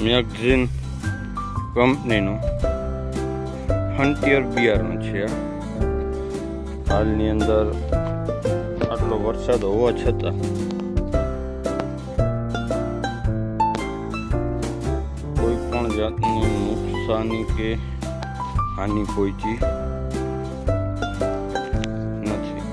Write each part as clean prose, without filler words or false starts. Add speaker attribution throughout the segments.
Speaker 1: Magazine કંપનીનું frontier બિયારણ છે. હાલની અંદર આટલો વરસાદ હોવા છતાં કોઈ પણ જાતની નુકસાની કે હાનિ પહોંચી નથી.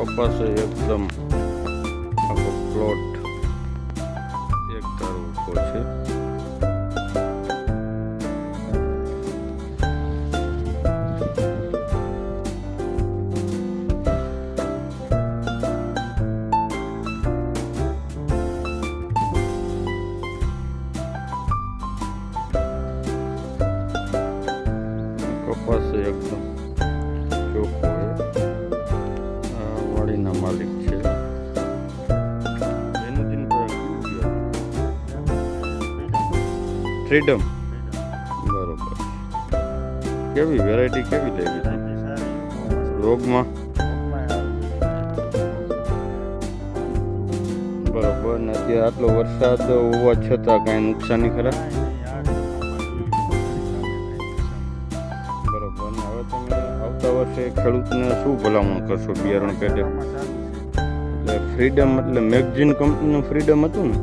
Speaker 1: કપાસ એકદમ આખો પ્લોટ એક ધારો ઉભો છે. કપાસ એકદમ ચોખ્ખો વાડીના માલિક છે. ફ્રીડમ બરોબર. કેવી વેરાયટી કેવી લેવી છે રોગમાં? બરોબર. ને અત્યારે આટલો વરસાદ હોવા છતાં કાંઈ નુકસાની ખરા? બરોબર. ને હવે તમે આવતા વર્ષે ખેડૂતને શું ભલામણ કરશો બિયારણ પેટે? એટલે ફ્રીડમ એટલે મેગઝીન કંપનીનું ફ્રીડમ હતું ને?